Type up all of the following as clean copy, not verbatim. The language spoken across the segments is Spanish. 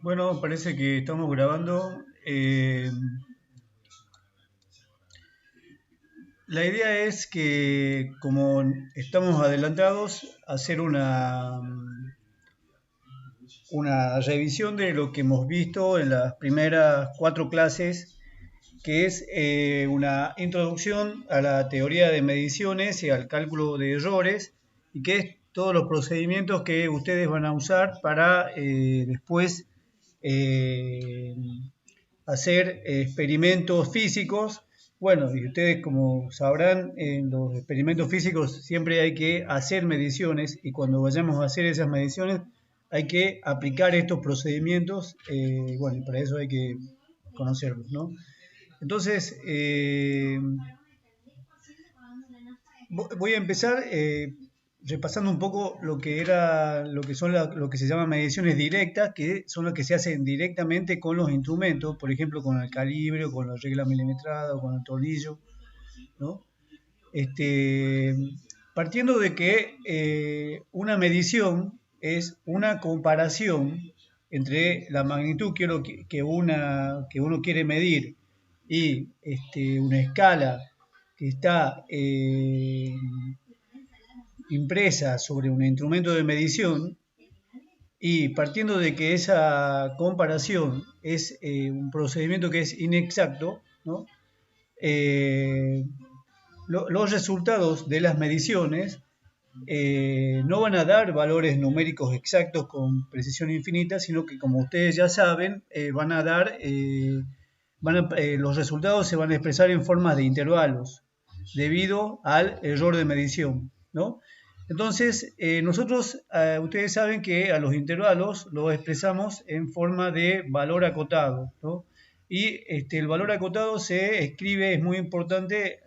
Bueno, parece que estamos grabando. La idea es que, como estamos adelantados, hacer una revisión de lo que hemos visto en las primeras 4 clases, que es una introducción a la teoría de mediciones y al cálculo de errores, y que es todos los procedimientos que ustedes van a usar para después eh, hacer experimentos físicos. Bueno, y ustedes como sabrán, en los experimentos físicos siempre hay que hacer mediciones, y cuando vayamos a hacer esas mediciones hay que aplicar estos procedimientos. Bueno, y para eso hay que conocerlos, ¿no? Entonces, voy a empezar repasando un poco lo que son lo que se llama mediciones directas, que son las que se hacen directamente con los instrumentos, por ejemplo, con el calibre, o con la regla milimetrada, o con el tornillo, ¿no? Este, partiendo de que una medición es una comparación entre la magnitud que uno quiere medir y una escala que está impresa sobre un instrumento de medición, y partiendo de que esa comparación es un procedimiento que es inexacto, ¿no? Eh, los resultados de las mediciones no van a dar valores numéricos exactos con precisión infinita, sino que, como ustedes ya saben, los resultados se van a expresar en forma de intervalos debido al error de medición, ¿no? Entonces, ustedes saben que a los intervalos los expresamos en forma de valor acotado, ¿no? Y el valor acotado se escribe, es muy importante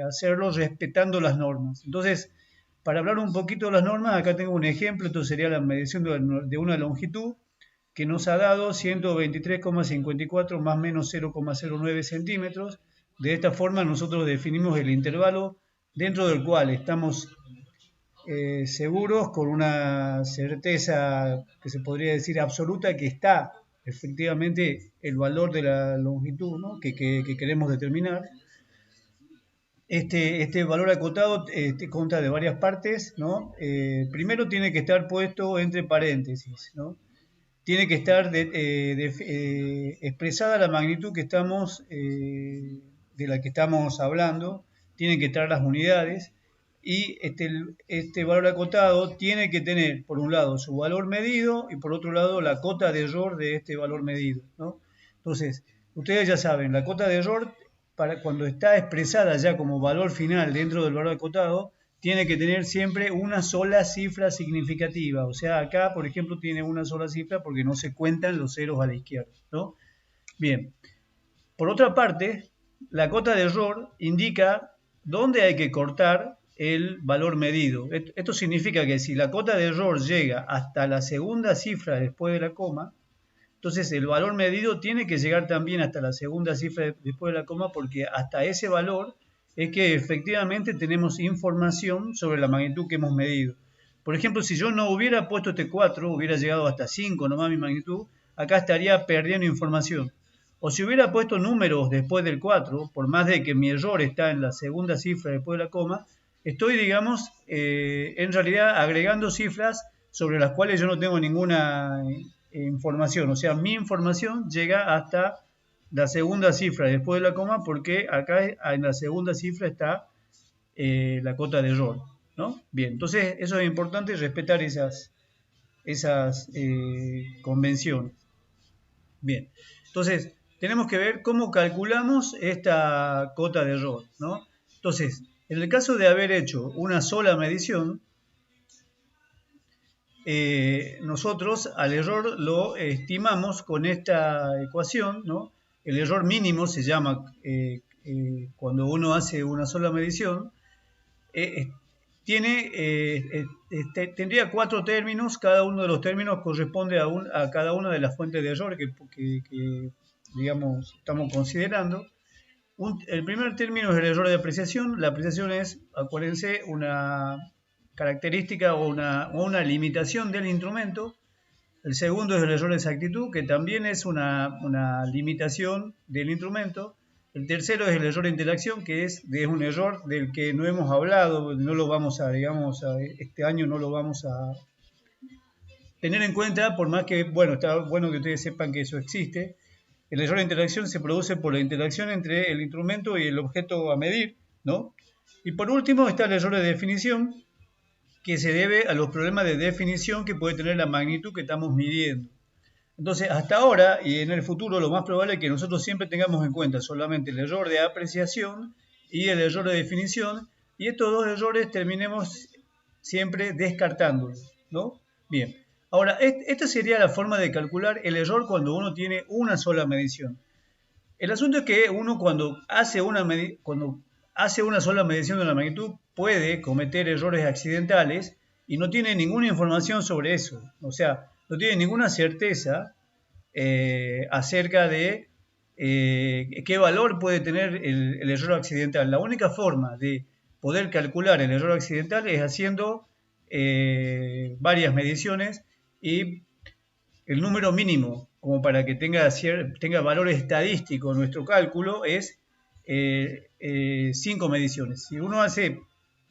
hacerlo respetando las normas. Entonces, para hablar un poquito de las normas, acá tengo un ejemplo. Esto sería la medición de una longitud que nos ha dado 123,54 más menos 0,09 centímetros. De esta forma nosotros definimos el intervalo dentro del cual estamos seguros, con una certeza que se podría decir absoluta, que está efectivamente el valor de la longitud, ¿no? que queremos determinar. Este valor acotado consta de varias partes, ¿no? Primero tiene que estar puesto entre paréntesis, ¿no? Tiene que estar expresada la magnitud de la que estamos hablando, tienen que estar las unidades, y este valor acotado tiene que tener, por un lado, su valor medido, y por otro lado, la cota de error de este valor medido, ¿no? Entonces, ustedes ya saben, la cota de error, para cuando está expresada ya como valor final dentro del valor acotado, tiene que tener siempre una sola cifra significativa. O sea, acá, por ejemplo, tiene una sola cifra porque no se cuentan los ceros a la izquierda, ¿no? Bien. Por otra parte, la cota de error indica dónde hay que cortar el valor medido. Esto significa que si la cota de error llega hasta la segunda cifra después de la coma, entonces el valor medido tiene que llegar también hasta la segunda cifra después de la coma, porque hasta ese valor es que efectivamente tenemos información sobre la magnitud que hemos medido. Por ejemplo, si yo no hubiera puesto este 4, hubiera llegado hasta 5 nomás mi magnitud, acá estaría perdiendo información. O si hubiera puesto números después del 4, por más de que mi error está en la segunda cifra después de la coma, estoy, digamos, en realidad agregando cifras sobre las cuales yo no tengo ninguna información. O sea, mi información llega hasta la segunda cifra después de la coma, porque acá en la segunda cifra está la cota de error, ¿no? Bien, entonces eso es importante, respetar esas convenciones. Bien, entonces tenemos que ver cómo calculamos esta cota de error, ¿no? Entonces, en el caso de haber hecho una sola medición, nosotros al error lo estimamos con esta ecuación, ¿no? El error mínimo se llama, cuando uno hace una sola medición, eh, tendría 4 términos. Cada uno de los términos corresponde a cada una de las fuentes de error que, digamos, estamos considerando. El primer término es el error de apreciación. La apreciación es, acuérdense, característica o una limitación del instrumento. El segundo es el error de exactitud, que también es una limitación del instrumento. El tercero es el error de interacción, que es un error del que no hemos hablado, no lo vamos a, digamos, este año no lo vamos a tener en cuenta, por más que, bueno, está bueno que ustedes sepan que eso existe. El error de interacción se produce por la interacción entre el instrumento y el objeto a medir, ¿no? Y por último está el error de definición, que se debe a los problemas de definición que puede tener la magnitud que estamos midiendo. Entonces, hasta ahora y en el futuro, lo más probable es que nosotros siempre tengamos en cuenta solamente el error de apreciación y el error de definición, y estos dos errores terminemos siempre descartándolos, ¿no? Bien. Ahora, esta sería la forma de calcular el error cuando uno tiene una sola medición. El asunto es que uno cuando hace una sola medición de la magnitud puede cometer errores accidentales y no tiene ninguna información sobre eso. O sea, no tiene ninguna certeza acerca de qué valor puede tener el error accidental. La única forma de poder calcular el error accidental es haciendo varias mediciones, y el número mínimo como para que tenga valor estadístico nuestro cálculo es 5 mediciones. Si uno hace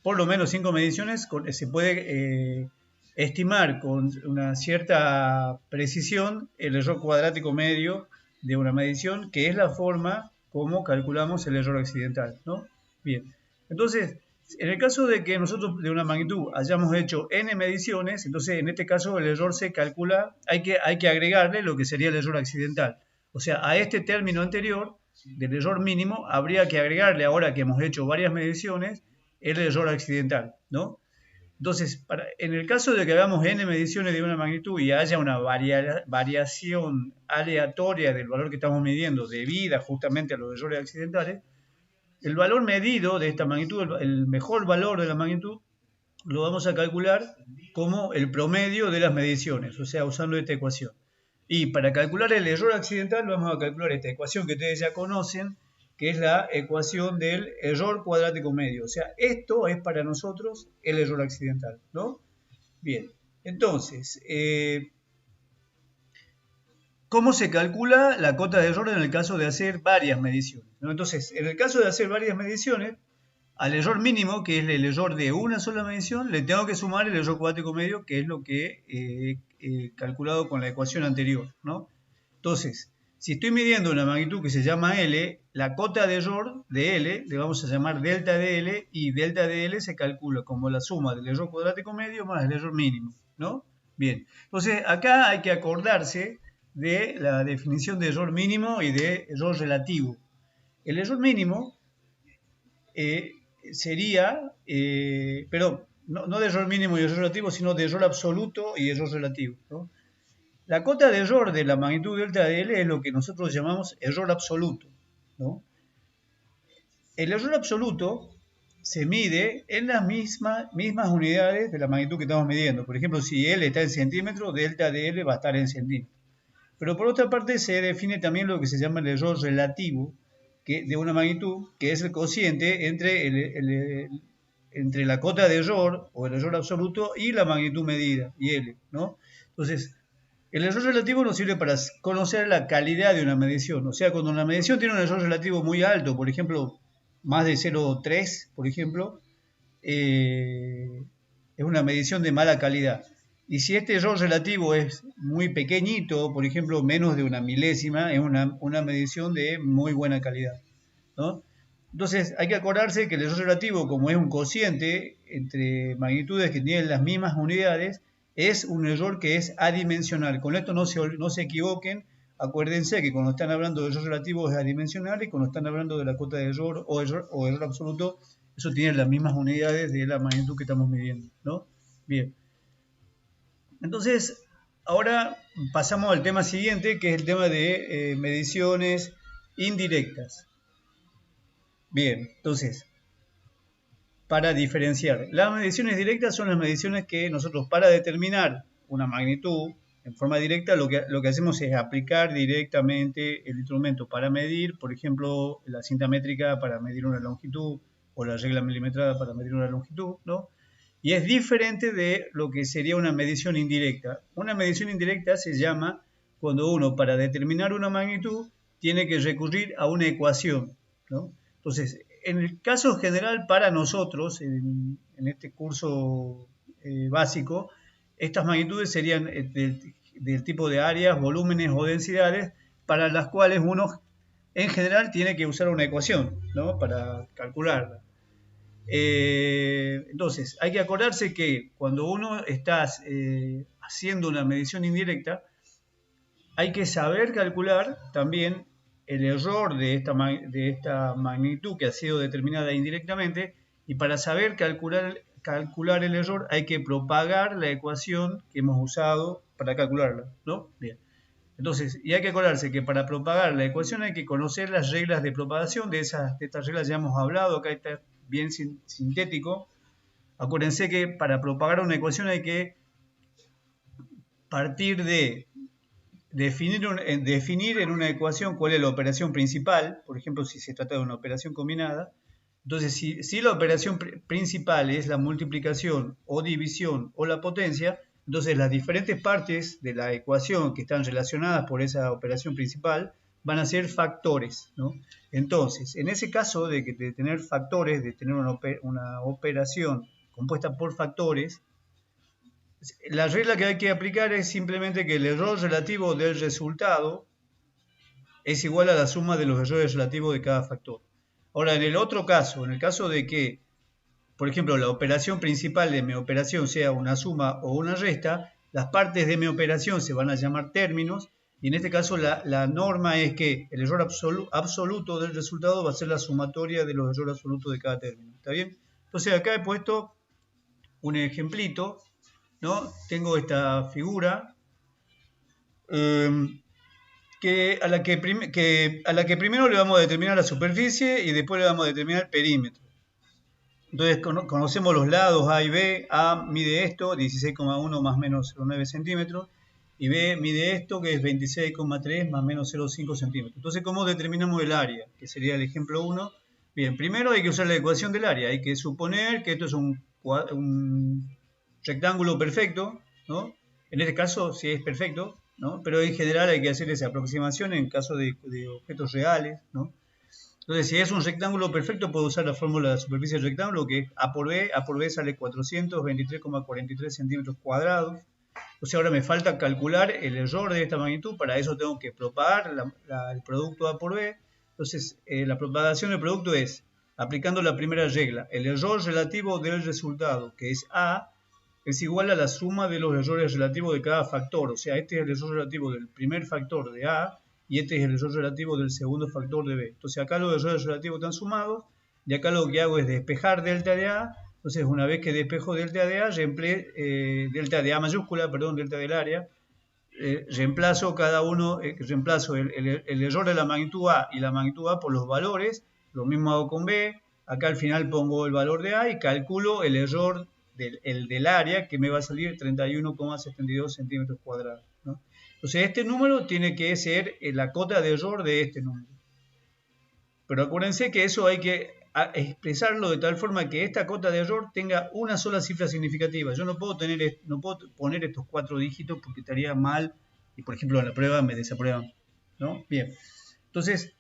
por lo menos 5 mediciones, se puede estimar con una cierta precisión el error cuadrático medio de una medición, que es la forma como calculamos el error accidental, ¿no? Bien, entonces, en el caso de que nosotros de una magnitud hayamos hecho n mediciones, entonces en este caso el error se calcula, hay que agregarle lo que sería el error accidental. O sea, a este término anterior del error mínimo habría que agregarle, ahora que hemos hecho varias mediciones, el error accidental, ¿no? Entonces, en el caso de que hagamos n mediciones de una magnitud y haya una variación aleatoria del valor que estamos midiendo debida justamente a los errores accidentales, el valor medido de esta magnitud, el mejor valor de la magnitud, lo vamos a calcular como el promedio de las mediciones, o sea, usando esta ecuación. Y para calcular el error accidental vamos a calcular esta ecuación que ustedes ya conocen, que es la ecuación del error cuadrático medio. O sea, esto es para nosotros el error accidental, ¿no? Bien, entonces, ¿cómo se calcula la cota de error en el caso de hacer varias mediciones, ¿no? Entonces, en el caso de hacer varias mediciones, al error mínimo, que es el error de una sola medición, le tengo que sumar el error cuadrático medio, que es lo que he calculado con la ecuación anterior, ¿no? Entonces, si estoy midiendo una magnitud que se llama L, la cota de error de L le vamos a llamar delta de L, y delta de L se calcula como la suma del error cuadrático medio más el error mínimo, ¿no? Bien, entonces acá hay que acordarse de la definición de error mínimo y de error relativo. El error mínimo sería, pero no de error mínimo y error relativo, sino de error absoluto y error relativo, ¿no? La cota de error de la magnitud delta de L es lo que nosotros llamamos error absoluto, ¿no? El error absoluto se mide en las mismas unidades de la magnitud que estamos midiendo. Por ejemplo, si L está en centímetros, delta de L va a estar en centímetros. Pero por otra parte se define también lo que se llama el error relativo de una magnitud, que es el cociente entre la cota de error o el error absoluto y la magnitud medida, y L, ¿no? Entonces, el error relativo nos sirve para conocer la calidad de una medición. O sea, cuando una medición tiene un error relativo muy alto, por ejemplo, más de 0,3, por ejemplo, es una medición de mala calidad. Y si este error relativo es muy pequeñito, por ejemplo, menos de una milésima, es una medición de muy buena calidad, ¿no? Entonces, hay que acordarse que el error relativo, como es un cociente entre magnitudes que tienen las mismas unidades, es un error que es adimensional. Con esto no se equivoquen. Acuérdense que cuando están hablando de error relativo es adimensional, y cuando están hablando de la cota de error o error absoluto, eso tiene las mismas unidades de la magnitud que estamos midiendo, ¿no? Bien. Entonces, ahora pasamos al tema siguiente, que es el tema de mediciones indirectas. Bien, entonces, para diferenciar, las mediciones directas son las mediciones que nosotros, para determinar una magnitud en forma directa, lo que hacemos es aplicar directamente el instrumento para medir, por ejemplo, la cinta métrica para medir una longitud, o la regla milimetrada para medir una longitud, ¿no? Y es diferente de lo que sería una medición indirecta. Una medición indirecta se llama cuando uno, para determinar una magnitud, tiene que recurrir a una ecuación, ¿no? Entonces, en el caso general para nosotros, en este curso básico, estas magnitudes serían del tipo de áreas, volúmenes o densidades para las cuales uno en general tiene que usar una ecuación, ¿no? Para calcularla. Entonces, hay que acordarse que cuando uno está haciendo una medición indirecta, hay que saber calcular también el error de esta magnitud que ha sido determinada indirectamente, y para saber calcular el error hay que propagar la ecuación que hemos usado para calcularla, ¿no? Bien. Entonces, y hay que acordarse que para propagar la ecuación hay que conocer las reglas de propagación. De estas reglas ya hemos hablado, acá está bien sintético. Acuérdense que para propagar una ecuación hay que partir de definir en una ecuación cuál es la operación principal, por ejemplo, si se trata de una operación combinada. Entonces, si la operación principal es la multiplicación o división o la potencia, entonces las diferentes partes de la ecuación que están relacionadas por esa operación principal van a ser factores, ¿no? Entonces, en ese caso de tener factores, de tener una operación compuesta por factores, la regla que hay que aplicar es simplemente que el error relativo del resultado es igual a la suma de los errores relativos de cada factor. Ahora, en el otro caso, en el caso de que, por ejemplo, la operación principal de mi operación sea una suma o una resta, las partes de mi operación se van a llamar términos, y en este caso la norma es que el error absoluto del resultado va a ser la sumatoria de los errores absolutos de cada término. ¿Está bien? Entonces acá he puesto un ejemplito, ¿no? Tengo esta figura a la que primero le vamos a determinar la superficie y después le vamos a determinar el perímetro. Entonces conocemos los lados A y B. A mide esto, 16,1 más o menos 0,9 centímetros, y B mide esto, que es 26,3 más o menos 0,5 centímetros. Entonces, ¿cómo determinamos el área? Que sería el ejemplo 1. Bien, primero hay que usar la ecuación del área. Hay que suponer que esto es un rectángulo perfecto, ¿no? En este caso sí es perfecto, ¿no? Pero en general hay que hacer esa aproximación en caso de objetos reales, ¿no? Entonces, si es un rectángulo perfecto, puedo usar la fórmula de la superficie del rectángulo, que es A por B sale 423,43 centímetros cuadrados. Entonces ahora me falta calcular el error de esta magnitud. Para eso tengo que propagar el producto A por B. Entonces, la propagación del producto es, aplicando la primera regla, el error relativo del resultado, que es A, es igual a la suma de los errores relativos de cada factor. O sea, este es el error relativo del primer factor de A y este es el error relativo del segundo factor de B. Entonces acá los errores relativos están sumados y acá lo que hago es despejar delta de A. Entonces una vez que despejo delta de A, delta de A mayúscula, perdón, delta del área, reemplazo el error de la magnitud A y la magnitud A por los valores. Lo mismo hago con B. Acá al final pongo el valor de A y calculo el error del área, que me va a salir 31,72 centímetros cuadrados, ¿no? Entonces este número tiene que ser la cota de error de este número. Pero acuérdense que eso hay que expresarlo de tal forma que esta cota de error tenga una sola cifra significativa. Yo no puedo poner estos 4 dígitos porque estaría mal y, por ejemplo, en la prueba me desaprueban, ¿no? Bien. Entonces,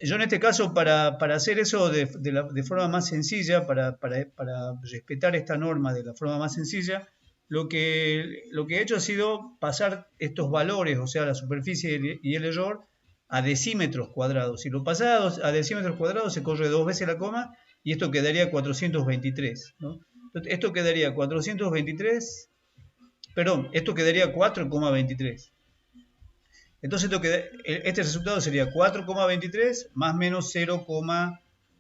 yo en este caso, para hacer eso de forma más sencilla, para respetar esta norma de la forma más sencilla, lo que he hecho ha sido pasar estos valores, o sea, la superficie y el error, a decímetros cuadrados. Si lo pasás a decímetros cuadrados, se corre 2 veces la coma y esto quedaría 423, ¿no? Entonces, esto quedaría 423, perdón, esto quedaría 4,23. Entonces este resultado sería 4,23 más menos 0,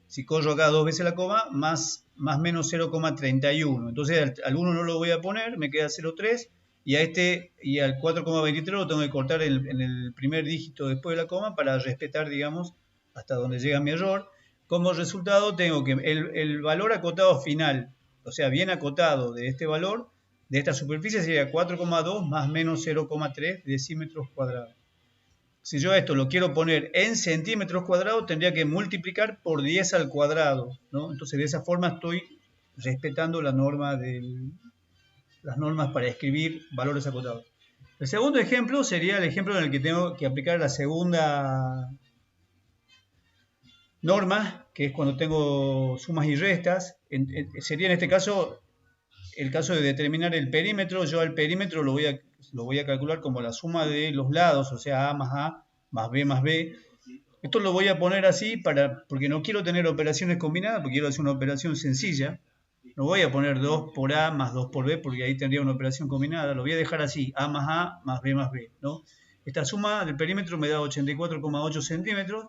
si corro acá 2 veces la coma, más menos 0,31. Entonces al 1 no lo voy a poner, me queda 0,3 y al 4,23 lo tengo que cortar en el primer dígito después de la coma para respetar, digamos, hasta donde llega mi error. Como resultado tengo que el valor acotado final, o sea, bien acotado de este valor, de esta superficie, sería 4,2 más menos 0,3 decímetros cuadrados. Si yo esto lo quiero poner en centímetros cuadrados, tendría que multiplicar por 10 al cuadrado, ¿no? Entonces de esa forma estoy respetando las normas para escribir valores acotados. El segundo ejemplo sería el ejemplo en el que tengo que aplicar la segunda norma, que es cuando tengo sumas y restas. Sería en este caso el caso de determinar el perímetro. Yo al perímetro lo voy a calcular como la suma de los lados, o sea, A más B más B. Esto lo voy a poner así porque no quiero tener operaciones combinadas, porque quiero hacer una operación sencilla. No voy a poner 2 por A más 2 por B, porque ahí tendría una operación combinada. Lo voy a dejar así, A más B más B, ¿no? Esta suma del perímetro me da 84,8 centímetros.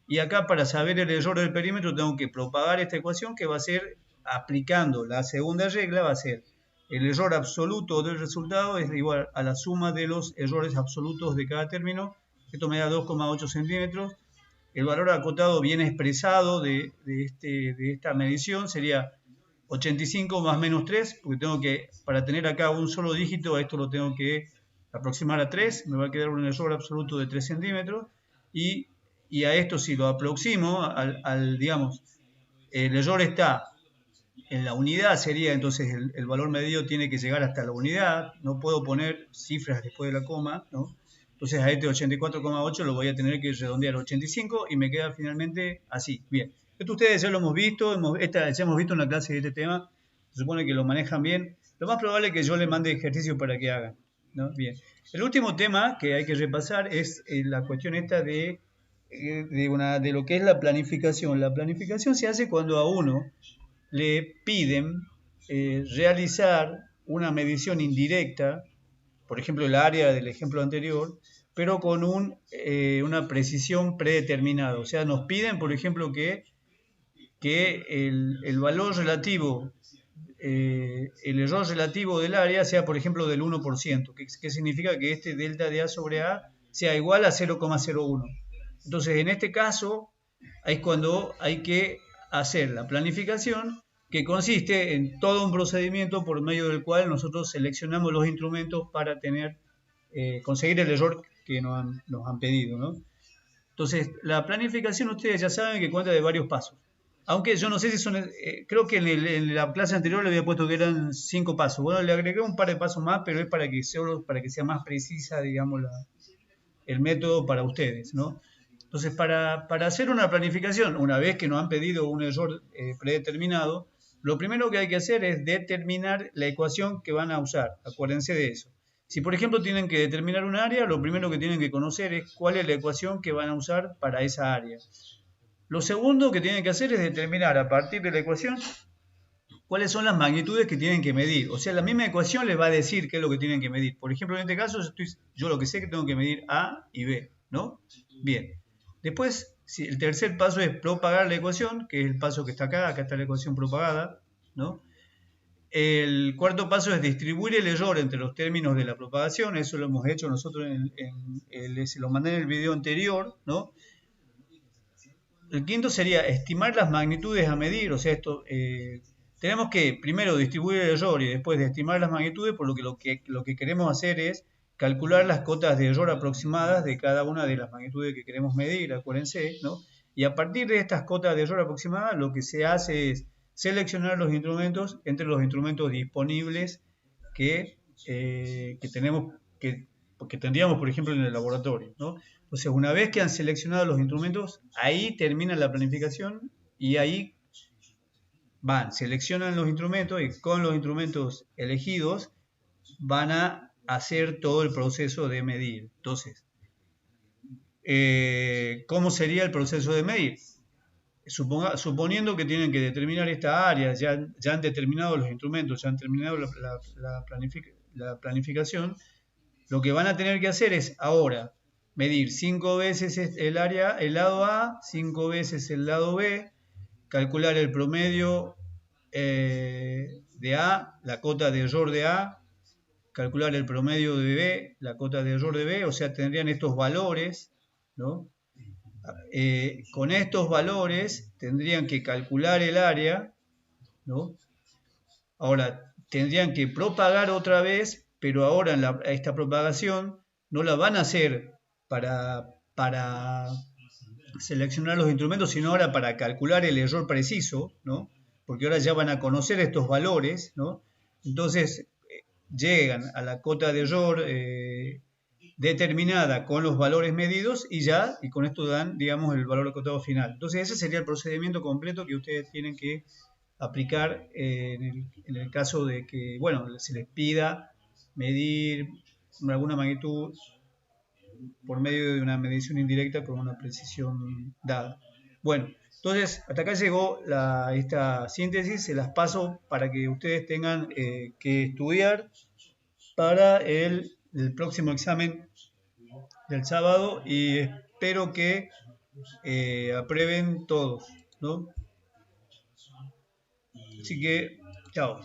Y acá, para saber el error del perímetro, tengo que propagar esta ecuación, que va a ser, aplicando la segunda regla, va a ser el error absoluto del resultado es igual a la suma de los errores absolutos de cada término. Esto me da 2,8 centímetros. El valor acotado bien expresado de esta medición sería 85 más menos 3, porque tengo que, para tener acá un solo dígito, a esto lo tengo que aproximar a 3, me va a quedar un error absoluto de 3 centímetros, y a esto, si lo aproximo, digamos, el error está en la unidad, sería entonces el valor medido tiene que llegar hasta la unidad, no puedo poner cifras después de la coma, ¿no? Entonces a este 84,8 lo voy a tener que redondear a 85 y me queda finalmente así. Bien, esto ustedes ya lo hemos visto, ya hemos visto una clase de este tema, se supone que lo manejan bien. Lo más probable es que yo les mande ejercicios para que hagan, ¿no? Bien, el último tema que hay que repasar es la cuestión esta de lo que es la planificación. La planificación se hace cuando a uno le piden realizar una medición indirecta, por ejemplo el área del ejemplo anterior, pero con una precisión predeterminada. O sea, nos piden, por ejemplo, que el valor relativo, el error relativo del área sea, por ejemplo, del 1%, que significa que este delta de A sobre A sea igual a 0,01. Entonces, en este caso, es cuando hay que hacer la planificación, que consiste en todo un procedimiento por medio del cual nosotros seleccionamos los instrumentos para conseguir el error que nos han pedido, ¿no? Entonces, la planificación, ustedes ya saben que cuenta de varios pasos. Aunque yo no sé si son, creo que en la clase anterior le había puesto que eran 5 pasos. Bueno, le agregué un par de pasos más, pero es para que sea más precisa, digamos, el método para ustedes, ¿no? Entonces, para hacer una planificación, una vez que nos han pedido un error predeterminado, lo primero que hay que hacer es determinar la ecuación que van a usar. Acuérdense de eso. Si, por ejemplo, tienen que determinar un área, lo primero que tienen que conocer es cuál es la ecuación que van a usar para esa área. Lo segundo que tienen que hacer es determinar a partir de la ecuación cuáles son las magnitudes que tienen que medir. O sea, la misma ecuación les va a decir qué es lo que tienen que medir. Por ejemplo, en este caso, yo lo que sé es que tengo que medir A y B, ¿no? Bien. Después, el tercer paso es propagar la ecuación, que es el paso que está acá. Acá está la ecuación propagada, ¿no? El cuarto paso es distribuir el error entre los términos de la propagación. Eso lo hemos hecho nosotros, se lo mandé en el video anterior, ¿no? El quinto sería estimar las magnitudes a medir. O sea, tenemos que primero distribuir el error y después de estimar las magnitudes, por lo que queremos hacer es calcular las cotas de error aproximadas de cada una de las magnitudes que queremos medir, acuérdense, ¿no? Y a partir de estas cotas de error aproximadas, lo que se hace es seleccionar los instrumentos entre los instrumentos disponibles que tendríamos, por ejemplo, en el laboratorio, ¿no? Entonces, una vez que han seleccionado los instrumentos, ahí termina la planificación y ahí seleccionan los instrumentos y con los instrumentos elegidos van a hacer todo el proceso de medir. Entonces, ¿cómo sería el proceso de medir? Suponiendo que tienen que determinar esta área, ya han determinado los instrumentos, ya han terminado la planificación, lo que van a tener que hacer es ahora medir 5 veces el lado A, 5 veces el lado B, calcular el promedio de A, la cota de error de A, calcular el promedio de B, la cota de error de B, o sea, tendrían estos valores, ¿no? Con estos valores tendrían que calcular el área, ¿no? Ahora, tendrían que propagar otra vez, pero ahora esta propagación no la van a hacer para seleccionar los instrumentos, sino ahora para calcular el error preciso, ¿no? porque ahora ya van a conocer estos valores, ¿no? Entonces llegan a la cota de error determinada con los valores medidos y con esto dan, digamos, el valor acotado final. Entonces ese sería el procedimiento completo que ustedes tienen que aplicar en el caso de que, bueno, se les pida medir alguna magnitud por medio de una medición indirecta con una precisión dada. Bueno, entonces hasta acá llegó esta síntesis, se las paso para que ustedes tengan que estudiar para el próximo examen del sábado y espero que aprueben todos, ¿no? Así que, chao.